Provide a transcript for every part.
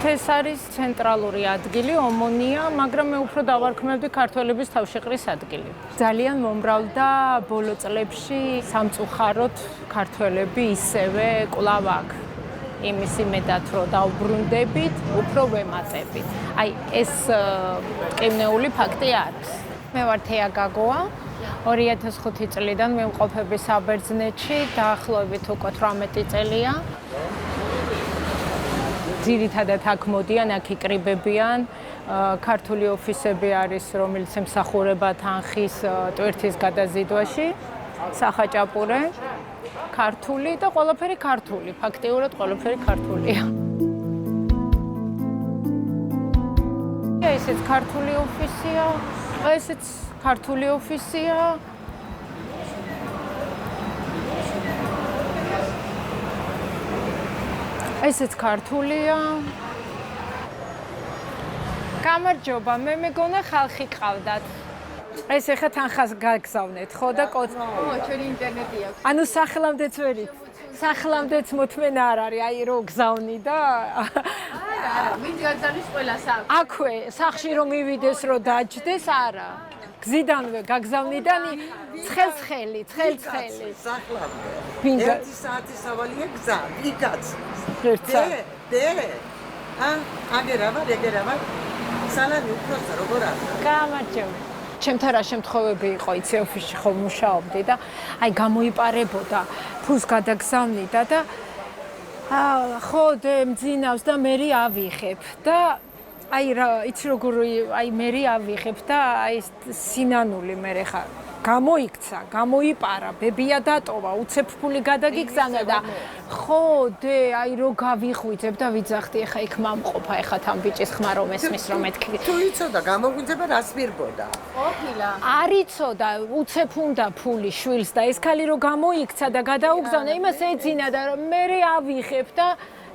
ეს არის ცენტრალური ადგილი, ომონია, მაგრამ მე უფრო დავარქმევდი ქართველების თავშეყრის ადგილი. ძალიან მომრავლდა ბოლო წლებში სამწუხაროდ ქართველები ისევე კვლავ აქ. იმის იმედად, რომ დავბრუნდებით, უფრო ვემატებით. აი, ეს მტკივნეული ფაქტი არის. მე ვარ თეა გაგოა. 2005 წლიდან მე ვმყოფები საბერძნეთში, დაახლოებით უკვე 18 წელია. ძირითადად აქ მოდიან, აქ იკრიბებიან. ქართული ოფისები არის, რომელიც ემსახურება თანხის ტვირთის გადაზიდვაში, სახაჭაპურე, ქართული და ყველაფერი ქართული. ფაქტიურად ყველაფერი ქართულია. ესეც ქართული ოფისია. ესეც ქართული ოფისია. ესეც ქართულია. გამარჯობა, მე მეგონა ხალხი ყავდათ. ეს ეხა თანხას გაგზავნეთ, ხო და ჩვენი ინტერნეტი აქვს. ანუ სახელამდეც ვერით. სახელამდეც მოთმენა არ არის, აი რო გზავნი და არა, ვინც გაგზავნის ყველას აქვს. აქვე, სახში რომ მივიდეს, რომ დაჯდეს, არა. გზიდანვე გაგზავნიდან ცხელ-ცხელი. სახლამდე. ვინდა 1 საათი სავალია გზა, იქაც. ერთსა. აგერა ვარ. სალამი უფროსა როგორ არის? გამარჯობა. ჩემთან რა შემთხვევები იყო, იცი ოფისში ხომ მუშაობდი და აი გამოიპარებოდა, ფულს გადაგზავნიდა და ხო მძინავს და მე ავიღებ და აი რა, იცი როგორ აი მე ავიღებ და აი სინანული მე ხა გამოიქცა, გამოიპარა, ბებია დატოვა, უცებ ფული გადაგიგზავნა და ხო აი რო გავიხვიძებ და ვიძახდი, ეხა იქ მომყოფა, ეხა თან ბიჭის ხმა რომ ესმის რომ მეთქი. თუ იცოდა გამოგვიძება რას მირბოდა? ყოფილა. არ იცოდა, უცებ უნდა ფული შვილს და ეს ქალი რო გამოიქცა და გადაუგზავნა, იმას ეძინა და მე ავიღებ და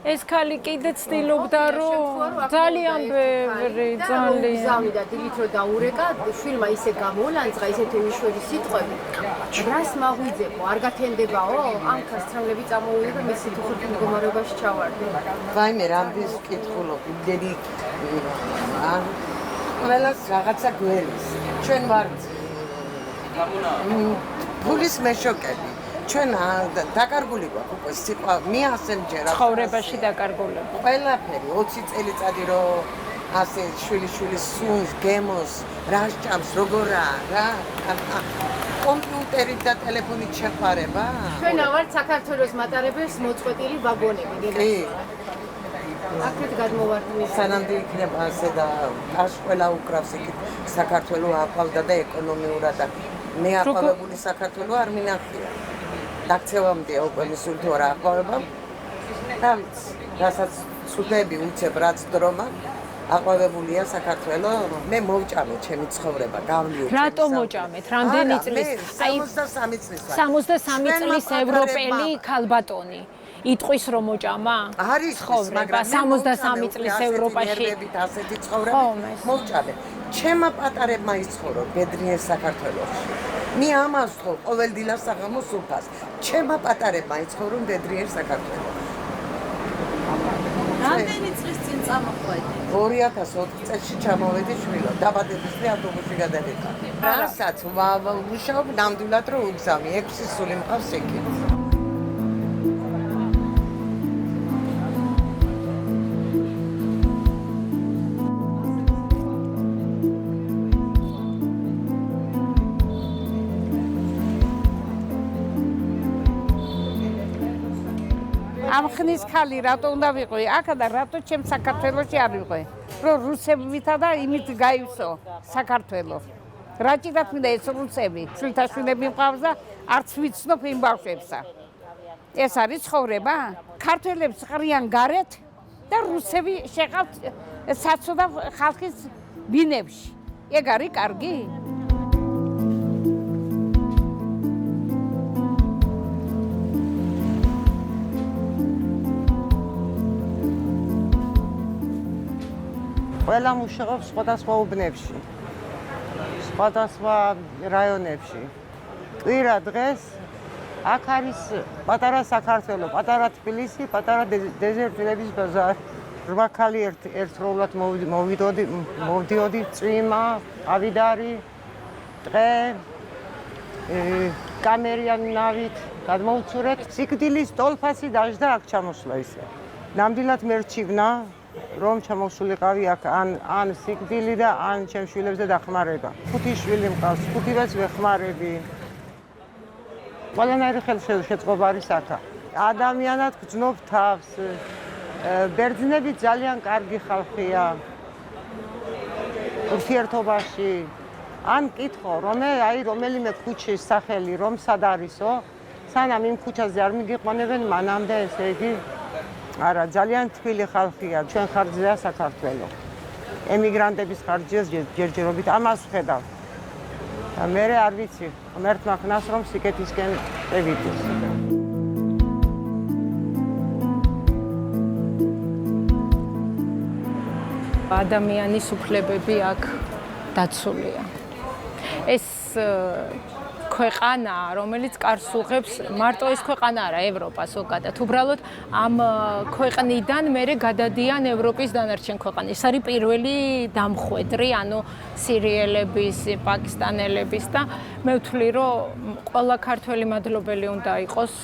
ეს ქალი კიდე ცდილობდა რომ ძალიან ბევრი გზავნიდა დილით რო დაურეკა, შვილმა ისე გამოლანძღა, ისეთი უშველი სიტყვები. რას მაღვიძებო, არ გათენდებაო? ამ ქასტრამლები წამოვიდა და მე სიტუხურ მდგომარეობაში ჩავარდი. ვაიმე, რამდენს ვკითხულობ, იმდენი ყველას რაღაცა გველის. ჩვენ ვართ ფულის მეშოკები. ჩვენ დაკარგული გვაქვს უკვე სიტყვა მიასენჯერა ცხოვრებაში დაკარგულები. ყველაფერი 20 წელიწადი რომ ასე შვილიშვილის სუნს, გემოს, რა სჭამს, როგორა რა კომპიუტერით და ტელეფონით შეხვარება. ჩვენ ავართ საქართველოს მატარებელს მოწყვეტილი ვაგონები. კი. აქეთ გადმოვარდნით. სანამდე იქნება ასე და აღშველა უკრავს იქით საქართველოს აყვავდა და ეკონომიურად და მე აყვავებული საქართველოს არ მინახია. დაქცევამდე უკვე მისული თუ არა აყვავება და რასაც ცუდები უცებ რაც დრომა აყვავებულია საქართველოს მე მოვჭამე ჩემი ცხოვრება გავლიო რატომ მოჭამეთ? რამდენი წლის? აი 63 წლის ვარ 63 წლის ევროპელი ქალბატონი იტყვის რომ მოჭამა? არის ცხოვრება 63 წლის ევროპაში ასეთი ცხოვრება მოვჭამე ჩემმა პატარებმა იცხოვრო ბედნიერ საქართველოში მე ამას ხო ყოველდღიურ საღამოს უფას ჩემმა პატარებმა იცხოვრო ბედნიერ საქართველოში რამდენი წლის წინ წამოყვეთ? 2004 წელს ჩამოვედი შვილო დაბადების დღე ავტობუსში გადავიდა რასაც ვმუშაობ ნამდვილად რომ უგზავნი 6 სული მყავს ეკი ამ ხნის ხალი რატო უნდა ვიყო აქ და რატო ჩემ საქართველოში არ ვიყო რომ რუსებითა და იმით გაივსო საქართველო რა ჭირათ მინდა ეს რუსები შვილთაშვილები მყავს და არც ვიცნობ იმ ბავშვებსა ეს არის ცხოვრება ქართველებს ყრიან გარეთ და რუსები შეყავთ საცოდავ ხალხის ბინებში ეგ არის კარგი ყველა მუშაობს სხვადასხვა უბნებში, სხვადასხვა რაიონებში. კვირა დღეს აქ არის პატარა საქართველო, პატარა თბილისი, პატარა დეზერტირების ბაზარი. 8 ქალი ერთდროულად მოვიდოდი წვიმა, ავიდარი, ტყე, კამერიანი ნავით გადმოვცურეთ. სიკვდილის ტოლფასი დაждდა აქ ჩამოსვლა ისე. ნამდვილად მე რჩივნა რომ ჩამოსულიყავი აქ ან სიკვდილი და ან ჩემს შვილებზე დახმარება. 5 შვილი მყავს, 5-ს ვეხმარები. ყველანაირი ხელშეწყობა არის აქ. ადამიანად გძნობ თავს. ბერძნები ძალიან კარგი ხალხია. ურთიერთობაში. ან კითხო, რომელიმე ქუჩის სახელი რომ სად არისო, სანამ იმ ქუჩაზე არ მიგიყვანებენ, მანამდე ესე იგი არა, ძალიან თბილი ხალხია, ჩვენ ხარჯზეა საქართველო. ემიგრანტების ხარჯზეა ჯერჯერობით, ამას ვხედავ. და მე არ ვიცი, ღმერთმა ხნას რომ სიკეთისკენ წევიდეს. ადამიანის უფლებები აქ დაცულია. ეს ქვეყანა, რომელიც კარს უღებს, მარტო ეს ქვეყანა არა, ევროპას ზოგადად. უბრალოდ ამ ქვეყნიდან მერე გადადიან ევროპის დანარჩენ ქვეყანაში. ეს არის პირველი დამხვედრი, ანუ სირიელების, პაკისტანელების და მე ვთვლი, რომ ყველა ქართველი მადლობელი უნდა იყოს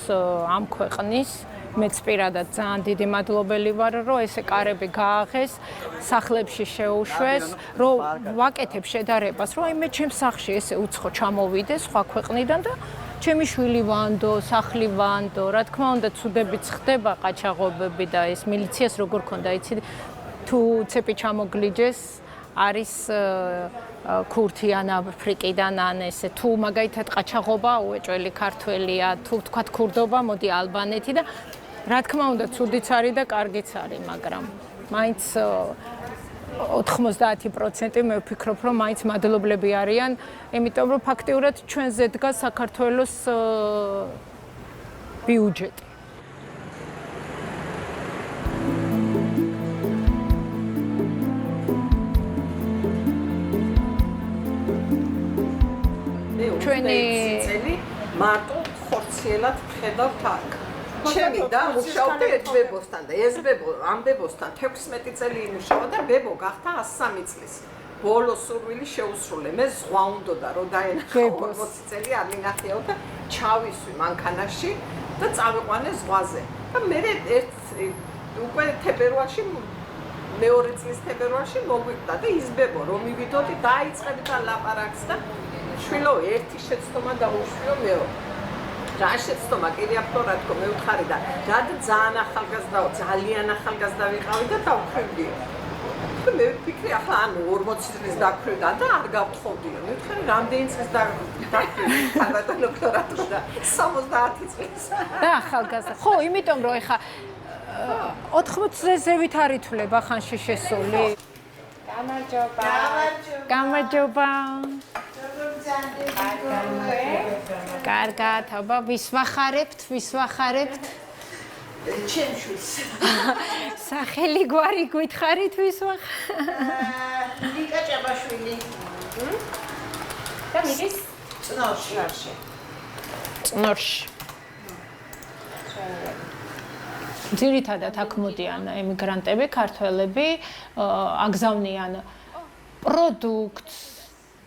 ამ ქვეყნის. მეც პირადად ძალიან დიდი მადლობელი ვარ, რომ ესე კარები გააღეს, სახლებში შეუშვეს, რომ ვაკეთებ შედარებას, რომ აი მე ჩემს სახლში ესე უცხო ჩამოვიდე სხვა ქვეყნიდან და ჩემი შვილი ვანდო, სახლი ვანდო, რა თქმა უნდა, ცუდებიც ხდება, ყაჩაღობები და ეს მილიციას როგორ ქონდა, იცი, თუ ცეპი ჩამოგლიჯეს, არის ქურთი ან აფრიკიდან ან ესე, თუ მაგალითად ყაჩაღობა უეჭველი ქართველია, თუ თქვათ ქურდობა, მოდი ალბანეთი და რა თქმა უნდა, ცუდიც არის და კარგიც არის, მაგრამ მაინც 90% მე ვფიქრობ, რომ მაინც მადლობლები არიან, იმიტომ რომ ფაქტიურად ჩვენზე დგას საქართველოს ბიუჯეტი. ჩვენი წელი მარტო ხორციელად ხედავთ აქ. ჩემი და მუშაობდა ერთ ბებოსთან და ეს ბებო ამ ბებოსთან 16 წელი იმუშავა და ბებო გახდა 103 წლის. ბოლო სურვილი შეუსრულე. მე ზღვა უნდოდა რომ დაენახო 40 წელი არ მინახიაო და ჩავისვი მანქანაში და წავიყვანე ზღვაზე. და მე ერთ უკვე თებერვალში მეორე წლის თებერვალში მოგვიყვდა და ის ბებო რომ მივიდოდი დაიწყებდა ლაპარაკს და შვილო ერთი შეცდომა დაუშვიო მეო. რა შეცდომა კიდე აფრო რა თქო მე ვთხარი და ძალიან ახალგაზრდაო, ძალიან ახალგაზრდა ვიყავი და დავქვრივდიო. და მე ვფიქრი ახლა ანუ 40 წლის დაქვრივდა და არ გავთხოვდიო. მე ვთხარი რამდენი წლის დაქვრივდი? ალბათ დოქტორატურა და 70 წლის. და ახალგაზრდა. ხო, იმიტომ რომ ეხა 80 ზევით არ ითვლება ხანში შესული. გამარჯობა. გამარჯობა. კარგად, აბა, ვისვახარებთ. ჩემშვილს. სახელი გვარი გითხარით ვისვახ. ლიკა ჭაბაშვილი. და მიგის წნორში. ძირითადად აქ მოდიან ემიგრანტები, ქართველები, აგზავნიან პროდუქტს,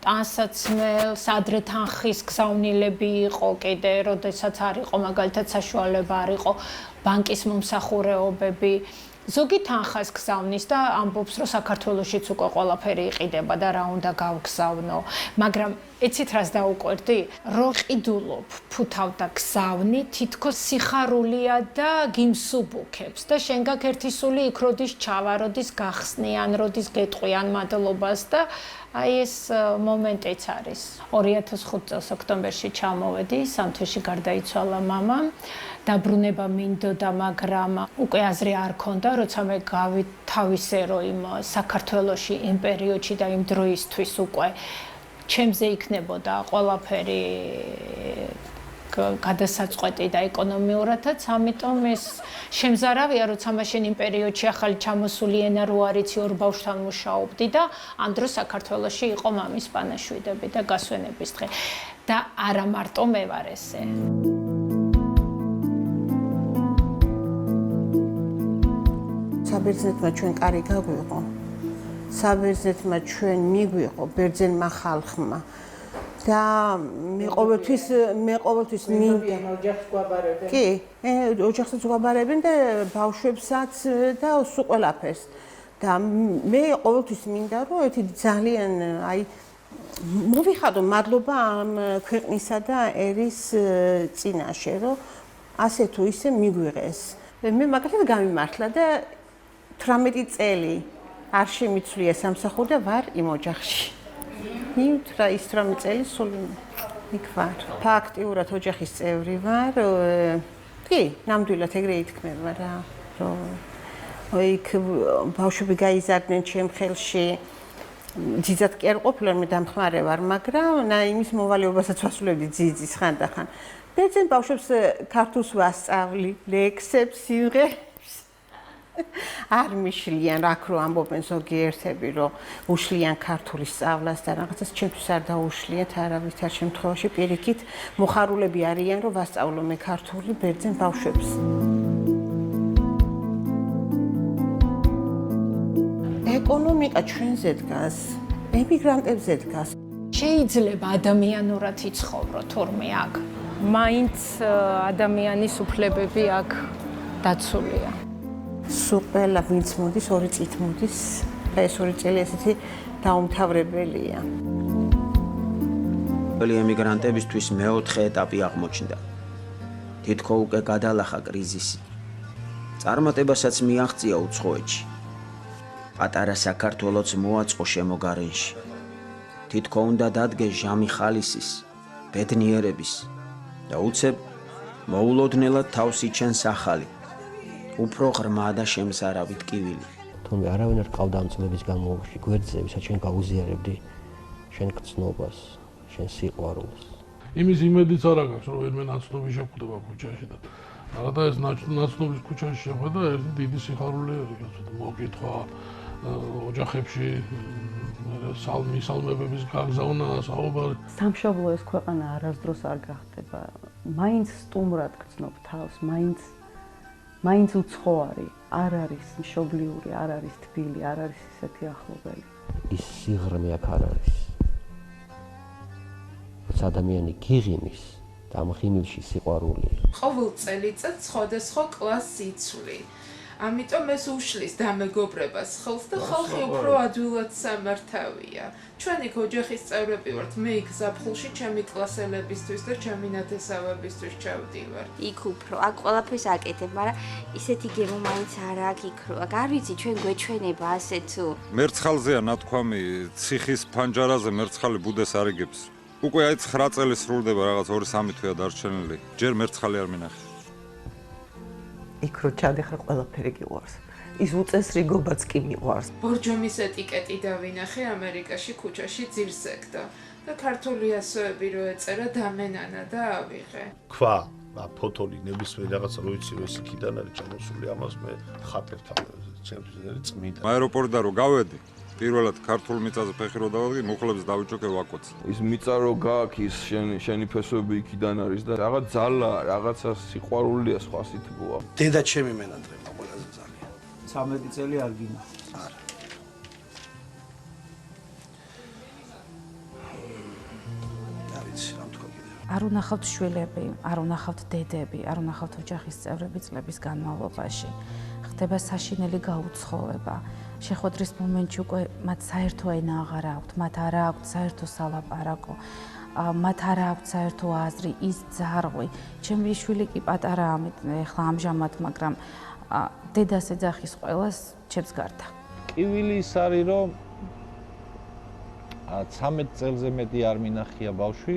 ტანსაცმელს, ადრე თანხის გზავნილები იყო კიდე, როდესაც არ იყო მაგალითად საშუალება არ იყო ბანკის მომსახურეობები. ზოგი თანხას გზავნის და ამბობს, რომ საქართველოშიც უკვე ყველაფერი იყიდება და რა უნდა გავგზავნო. მაგრამ ეცით რას დაუკვირდი? რო ყიდულობ, ფუთავ და გზავნი, თითქოს სიხარულია და გიმსუბუქებს და შენ გაქვს ერთი სული იქ როდის ჩავა, როდის გახსნიან, როდის გეტყვიან მადლობას და აი ეს მომენტიც არის. 2005 წელს ოქტომბერში ჩამოვედი, სამთვეში გარდაიცვალა მამა. დაბრუნება მინდოდა, მაგრამ უკვე აზრი არ ქონდა, როცა მე გავითავისერო იმ საქართველოში იმ პერიოდში და იმ დროისთვის უკვე ჩემზე იქნებოდა ყველაფერი გადასაწყვეტი და ეკონომიურადაც, ამიტომ ეს შემზარავია, როცა მაშინ იმ პერიოდში ახალი ჩამოსული ენა რო არიცი ორ ბავშვთან მუშაობდი და ამ დროს საქართველოში იყო მამის პანაშვიდები და გასვენების დღე. და არა მარტო მე ვარ ესე. საბერძნეთმა ჩვენ კარი გაგვიღო. საბერძნეთმა ჩვენ მიგვიღო ბერძენმა ხალხმა. და მე ყოველთვის მინდა ოჯახს გვაბარებენ. კი, ოჯახსაც გვაბარებენ და ბავშვებსაც და სულ ყველაფერს. და მე ყოველთვის მინდა რომ ერთი ძალიან მოვიხადო მადლობა ამ ქვეყნისა და ერის წინაშე, რომ ასე თუ ისე მიგვიღეს. მე მაგალითად გამიმართლა და 18 წელი არ შემიცვლია სამსახური და ვარ იმ ოჯახში. მივთრა ის 18 წელი სულ იქ ვარ. ფაქტიურად ოჯახის წევრი ვარ. კი, ნამდვილად ეგრე ითქმება რა, რომ იქ ბავშვები გაიზარდნენ ჩემ ხელში. ძიძად კი არ ყოფილან, მე დამხმარე ვარ, მაგრამ იმის მოვალეობასაც ვასრულებდი ძიძის ხანდახან. ბერძენ ბავშვებს ქართულს ვასწავლი, ლექსებს, სიმღერებს. არ მიშლიან, აქ რო ამბობენ ზოგიერთები, რომ უშლიან ქართულის სწავლას და რაღაცას ჩემთვის არ დაუშლიათ არავითარ შემთხვევაში. პირიქით, მოხარულები არიან, რომ ვასწავლო მე ქართული ბერძენ ბავშვებს. ეკონომიკა ჩვენზე დგას, ემიგრანტებზე დგას. შეიძლება ადამიანურად იცხოვრო თურმე აქ. მაინც ადამიანის უფლებები აქ დაცულია. სულ ყველა ვინც მოდის, 2 წით მოდის. და ეს 2 წელი ესეთი დაუმთავრებელია. ყველი ემიგრანტებისთვის მეოთხე ეტაპი აღმოჩნდა. თითქო უკვე გადალახა კრიზისი. წარმატებასაც მიაღწია უცხოეთში. პატარა საქართველოც მოაწყო შემოგარენში. თითქო უნდა დადგეს ჟამი ხალისის, ბედნიერების და უცებ მოულოდნელად თავს იჩენს ახალი, უფრო ღრმა და შემზარავი ტკივილი. თუმცა არავინ არ ყავდა ამ წლების განმავლობაში გვერდზე, ვისაც ჩვენ გაუზიარებდი შენ გრძნობას, შენ სიყვარულს. იმის იმედიც არ აქვს, რომ ვერმე ნაცნობი შეხვდება ქუჩაში და რაღაცა ეს ნაცნობის ქუჩაში შეხვდა ერთი დიდი სიხარული მოკითხვა ოჯახებში მისალმებების გაგზავნა საუბარი. სამშობლო ეს ქვეყანა არასდროს არ გახდება. მაინც სტუმრად გრძნობ თავს, მაინც უცხოარი, არ არის მშობლიური, არ არის თბილი, არ არის ისეთი ახლობელი. ის სიღრმე აქ არ არის. როცა ადამიანი გიღიმის და ამ ღიმილში სიყვარული. ყოველ წელიწადს სხვადასხვა კლასს იცვლი. ამიტომ ეს უშლის დამეგობრებას ხელს და ხალხი უფრო ადვილად სამართავია. ჩვენ იქ ოჯახის წევრები ვართ, მე იქ ზაფხულში ჩემი კლასელებისთვის და ჩემი ნათესავებისთვის ჩავდივარ. იქ უფრო, აქ ყველაფერს აკეთებ, მაგრამ ისეთი გემო მაინც არ აქვს იქ რო. არ ვიცი, ჩვენ გვეჩვენება ასე თუ. მერცხალზეა ნათქვამი, ციხის ფანჯარაზე მერცხალი ბუდეს არ იგებს. უკვე აი 9 წელი სრულდება რაღაც 2-3 თვეა დარჩენილი. ჯერ მერცხალი არ მინახე. იქ რო ჩადიხარ ყველაფერი გიყვარს. ის უწესრიგობაც კი მიყვარს. ბორჯომის ეტიკეტი დავინახე ამერიკაში ქუჩაში ძირს ეკდა და ქართული ასოები რო ეწერა დამენანა და ავიღე. ქვა, ფოთოლი ნებისმიერ რაღაცა რო იცი ეს იქიდან არის ჩამოსული ამას მე ხატებ ჩემთვის ეს წმინდა. აეროპორტიდან რო გავედი პირველად ქართულ მიწაზე ფეხი რო დავადგე, მუხლებს დავიჭოკე ვაკოც. ის მიწა რო გააქვს ის შენი ფესვები იქიდან არის და რაღაც ძალა, რაღაცა სიყვარულია სხვა სითბოა. დედა ჩემი მენატრება ყველაზე ძალიან. 13 წელი არ გინა. არა. დავიცი, რა თქვა კიდე. არ უნახავთ შვილები, არ უნახავთ დედები, არ უნახავთ ოჯახის წევრები წლების განმავლობაში. ხდება საშინელი გაუცხოება. შეხვედრის მომენტში უკვე მათ საერთო ენა აღარ აქვთ, მათ არ აქვთ საერთო სალაპარაკო, მათ არ აქვთ საერთო აზრი, ის ძარღვი. ჩემი შვილი კი პატარაა ახლა ამჟამად, მაგრამ დედას ეძახის ყველას ჩემს გარდა. კივილი ის არის, რომ 13 წელზე მეტი არ მინახია ბავშვი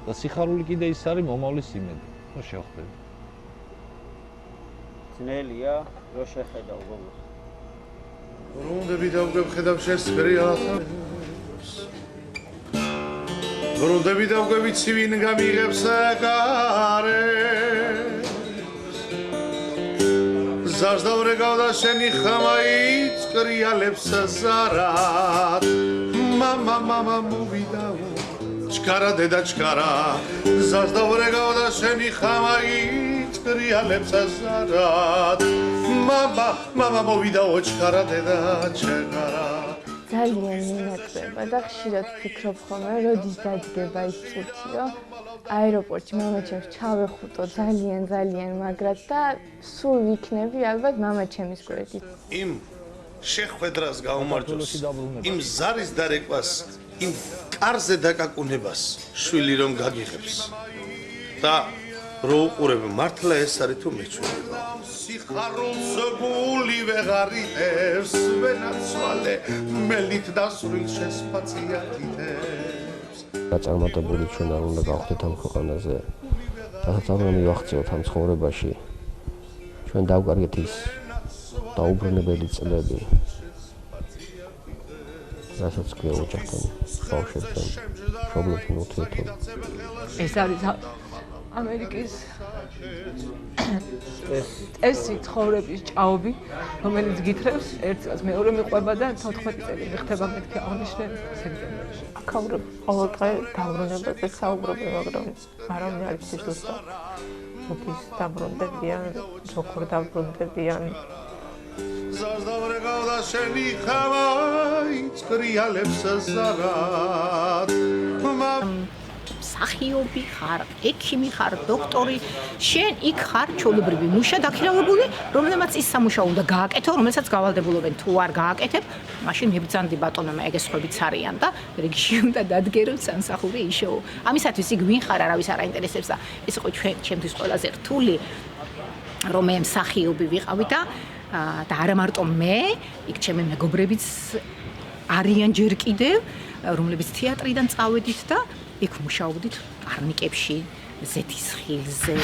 და სიხარული კიდე ის არის მომავლის იმედი. რო შევხვდები. ძნელია, რო შეხედა უბრალოდ. ბრუნდები დავგებხედავ შენს ხრიალს. ბრუნდები დავგები ცივინ გამიღებს გარეს. ზარს დავრეგავ და შენი ხამაიც ხრიალებს ზარად. მამა მოვიდაო ჩქარა დედა ჩქარა. ზარს დავრეგავ და შენი ხამაიც კრიალებს ზარად მამა მოვიდა ოჩქარა დედა ჩეღარა ძალიან მინაკლება და ხშირად ვფიქრობ ხოლმე, როდის დაჯდება ის წუთი, რომ აეროპორტში მამაჩემს ჩავეხუტო ძალიან მაგრად და სულ ვიქნები ალბათ მამაჩემის გვერდით. იმ შეხვედრას გაუმარჯოს, იმ ზარის დარეკვას, იმ კარზე დაკაკუნებას შვილი რომ გაგიღებს. და რო უყურებ მართლა ეს არის თუ მეჩვენება. სიხარულს გული ვეღარიტებს, ვენაცვალე მელით დასრულს შესფაციათითებს. გაწარმოებული ჩვენ არ უნდა გავხდეთ ამ ქვეყანაზე. რასაც არ უნდა მივახციოთ ამ ცხოვრებაში. ჩვენ დავკარგეთ ის დაუბრუნებელი წლები. რასაც გვია ოჯახთან, ბავშვებთან, მშობლებთან ურთიერთობა. ეს არის ამერიკის წესი ცხოვრების ჭაობი, რომელიც გითხრევს ერთ წელს მეორე მიყვება და 14 წელი ხდება მეთქი აღნიშნული სექტემბერში. აქაურებ ყოველ დღე დაბრუნებაზე საუბრობენ, მაგრამ არავინ არ იცის ზუსტად როდის დაბრუნდებიან, როგორ დაბრუნდებიან. ზარდავრეგავდა შენი ხავაიც კრიალებს ზარად მსახიობი ხარ, ექიმი ხარ, დოქტორი, შენ იქ ხარ ჩვეულებრივი მუშა დაქირავებული, რომელმაც ის სამუშაო უნდა გააკეთო, რომელსაც გავალდებულობენ. თუ არ გააკეთებ, მაშინ მებრძანდი ბატონო, ეგ სხვებიც არიან და რიგში უნდა დადგერო სამსახური იშოუ. ამისათვის იქ ვინ ხარ, არავის არ აინტერესებს და ეს იყო ჩემთვის ყველაზე რთული, რომ მე მსახიობი ვიყავი და არა მარტო მე, იქ ჩემი მეგობრებიც არიან ჯერ კიდევ, რომლებიც თეატრიდან წავედით და იქ მუშაობდით არნიკებში, ზეთის ხილზე.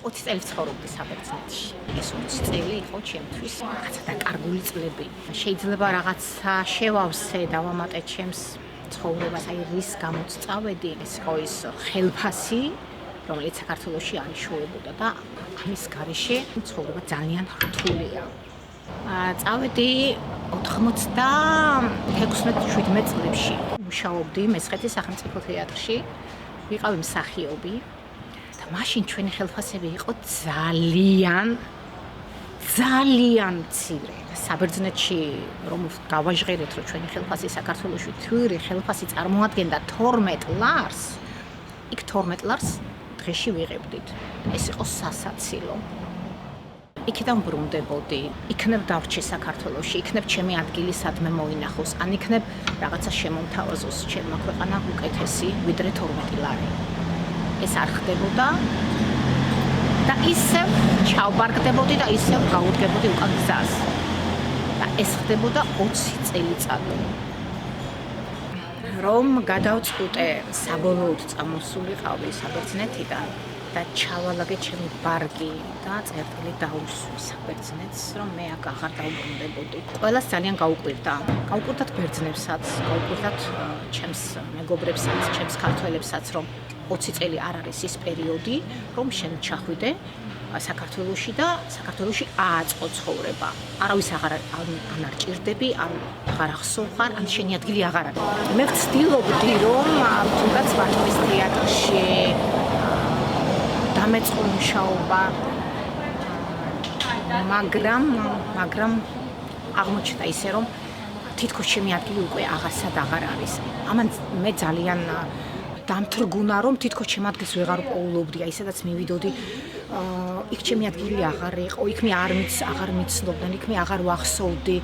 20 წელი ცხოვრობდი საბერძნეთში. ეს 20 წელი იყო ჩემთვის რაღაცა დაკარგული წლები. შეიძლება რაღაცა შევავსე, დავამატე ჩემს ცხოვრებას, აი რის გამოც წავედი, ეს იყო ის ხელფასი, რომელიც საქართველოში არიშოვებოდა და ამის გარეშე ცხოვრება ძალიან რთულია. წავედი 96-17 წლებში. მუშაობდი მესხეთის სახელმწიფო თეატრში, ვიყავი მსახიობი და მაშინ ჩვენი ხელფასები იყო ძალიან მცირე. საბერძნეთში რომ გავაჟღერეთ, რომ ჩვენი ხელფასი საქართველოში თვირი ხელფასი წარმოადგენდა 12 ლარს, იქ 12 ლარს დღეში ვიღებდით. ეს იყო სასაცილო. იქიდან ბრუნდებოდი, იქნებ დავრჩე საქართველოში, იქნებ ჩემი ადგილი სადმე მოინახოს, ან იქნებ რაღაცა შემომთავაზოს ჩემმა ქვეყანა უკეთესი, ვიდრე 12 ლარი. ეს არ ხდებოდა და ისევ ჩავბარგდებოდი და ისევ გაუდგებოდი უკან გზას. და ეს ხდებოდა 20 წელიწადი. რომ გადავწყვიტე საბოლოოდ წამოსულიყავი საბერძნეთიდან და ჩავალაგე ჩემი ბარგი და წერტილი დაუსვი საბერძნეთს, რომ მე აქ აღარ დავბრუნდებოდი. ყველას ძალიან გაუკვირდა. გაუკვირდათ ბერძნებსაც, გაუკვირდათ ჩემს მეგობრებსაც, ჩემს ქართველებსაც, რომ 20 წელი არ არის ის პერიოდი, რომ შენ ჩახვიდე საქართველოში და საქართველოში ააწყო ცხოვრება. არავის აღარ არ ჭირდები, აღარ ახსოვხარ, ან შენი ადგილი აღარ არის. მე ვცდილობდი, რომ თუნდაც ბათუმის თეატრში დამეწყო მუშაობა, მაგრამ აღმოჩნდა ისე, რომ თითქოს ჩემი ადგილი უკვე აღარ არის. ამან მე ძალიან დამთრგუნა, რომ თითქოს ჩემ ადგილს ვეღარ პოულობდი, აი სადაც მივიდოდი, იქ ჩემი ადგილი აღარ იყო, იქ მე აღარ მიცნობდნენ, იქ მე აღარ ვახსოვდი.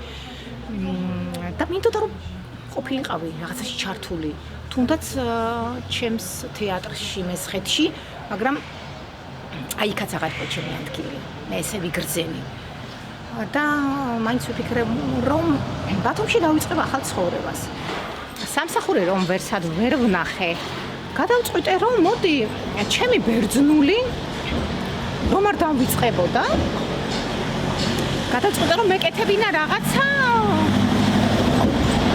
და მინდოდა რომ ყოფილიყავი რაღაცაში ჩართული, თუნდაც ჩემს თეატრში, მესხეთში, მაგრამ აი იქაც აღარ იყო ჩემი ადგილი. მე ესე ვიგრძენი. და მაინც ვიფიქრებ, რომ ბათუმში დავიწყებ ახალ ცხოვრებას. სამსახური რომ ვერსად ვერ ვნახე. გადავწყვიტე, რომ მოდი, ჩემი ბერძნული რომ არ დავიწყებოდა. გადავწყვიტე, რომ მეკეთებინა რაღაცა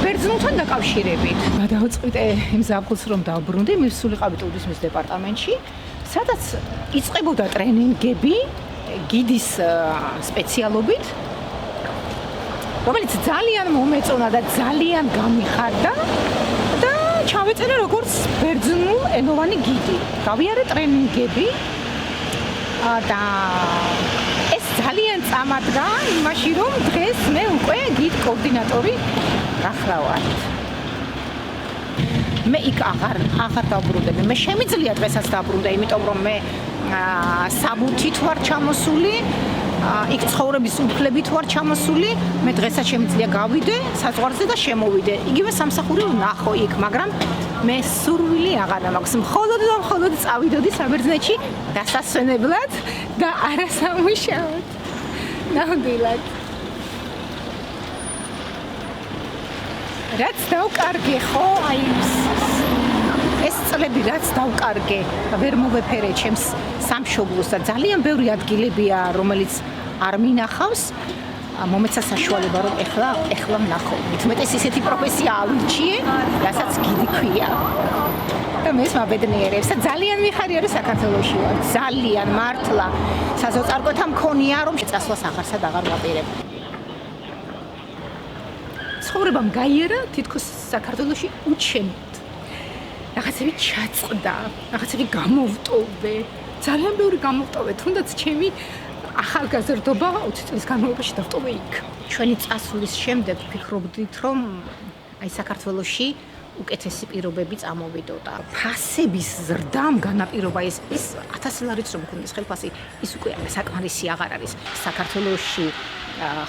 ბერძნულთან დაკავშირებით. გადავწყვიტე იმ ზაფხულს, რომ დავბრუნდი, მივსულიყავი ტურიზმის დეპარტამენტში, სადაც იწყებოდა ტრენინგები გიდის სპეციალობით, რომელიც ძალიან მომეწონა და ძალიან გამიხარდა და ჩავეწერე როგორც ბერძნულ ენოვანი გიდი. გავიარე ტრენინგები და ეს ძალიან წამადგა იმაში, რომ დღეს მე უკვე გიდ კოორდინატორი გახლავართ. მე იქ აღარ დავბრუნდები. მე შემიძლია დღესაც დაბრუნდა, იმიტომ რომ მე საბუთით ვარ ჩამოსული, იქ ცხოვრების უფლებით ვარ ჩამოსული, მე დღესაც შემიძლია გავიდე საზღვარზე და შემოვიდე. იგივე სამსახური ვნახო იქ, მაგრამ მე სურვილი აღარ მაქვს. მხოლოდ და მხოლოდ წავიდოდი საბერძნეთში დასასვენებლად და არასამუშაოდ. ნამდვილად. რაც დავკარგე ხო, აი ეს წლები რაც დავკარგე, ვერ მოვეფერე ჩემს სამშობლოს და ძალიან ბევრი ადგილებია, რომელიც არ მინახავს. მომეცა საშუალება, რომ ეხლა ვნახო. მეტის ისეთი პროფესია ავირჩიე, რასაც გიდი ქვია. და მე ეს მაბედნიერებს და ძალიან მიხარია, რომ საქართველოში ვარ. ძალიან მართლა. საზოწარკვეთა მქონია, რომ წასვლას აღარსად აღარ ვაპირებ. ცხოვრებამ გაიარა თითქოს საქართველოში უჩემოდ. რაღაცები ჩაწყდა, რაღაცები გამოვტოვე. ძალიან ბევრი გამოვტოვე, თუნდაც ჩემი ახალგაზრდობა 20 წლის განმავლობაში დავტოვე იქ. ჩვენი წასვლის შემდეგ ვფიქრობდით, რომ აი საქართველოში უკეთესი პირობები წამოვიდოდა. ფასების ზრდამ განაპირობა ის 1000 ლარიც რომ მქონდეს ხელფასი, ის უკვე საკმარისი აღარ არის. საქართველოში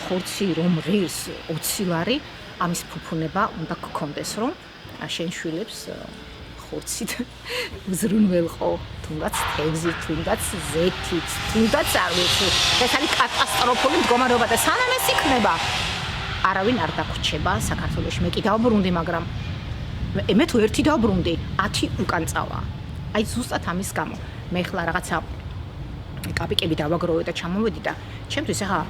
ხორცი რომ ღირს 20 ლარი, ამის ფუფუნება უნდა გქონდეს, რომ შენ შვილებს ხორცით უზრუნველყო, თუნდაც თევზით, თუნდაც ზეთით, თუნდაც არ ვიცი. ეს არის კატასტროფული მდგომარეობა და სანამ ეს იქნება, არავინ არ დაგვრჩება საქართველოში. მე კი დავბრუნდი, მაგრამ მე თუ ერთი დავბრუნდი, 10 უკან წავა. აი ზუსტად ამის გამო. მე ხლა რაღაცა კაპიკები დავაგროვე და ჩამოვედი და ჩემთვის ახლა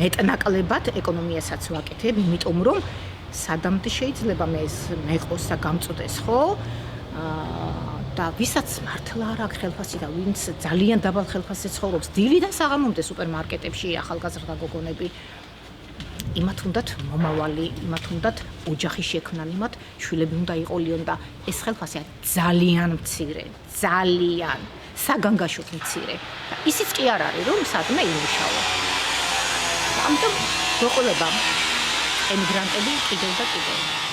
მეტნაკლებად ეკონომიასაც ვაკეთებ, იმიტომ რომ სადამდე შეიძლება მე ეს მეყოს და გამწოდეს, ხო? და ვისაც მართლა არ აქვს ხელფასი და ვინც ძალიან დაბალ ხელფასზე ცხოვრობს, დილიდან საღამომდე სუპერმარკეტებში ახალგაზრდა გოგონები, იმათ უნდათ მომავალი, იმათ უნდათ ოჯახი შექმნან, იმათ შვილები უნდა იყოლიონ და ეს ხელფასია ძალიან მცირე, ძალიან საგანგაშოდ მცირე. და ისიც კი არ არის, რომ სადმე იმუშავა. ამიტომ გვეყოლება ემიგრანტები კიდევ და კიდევ.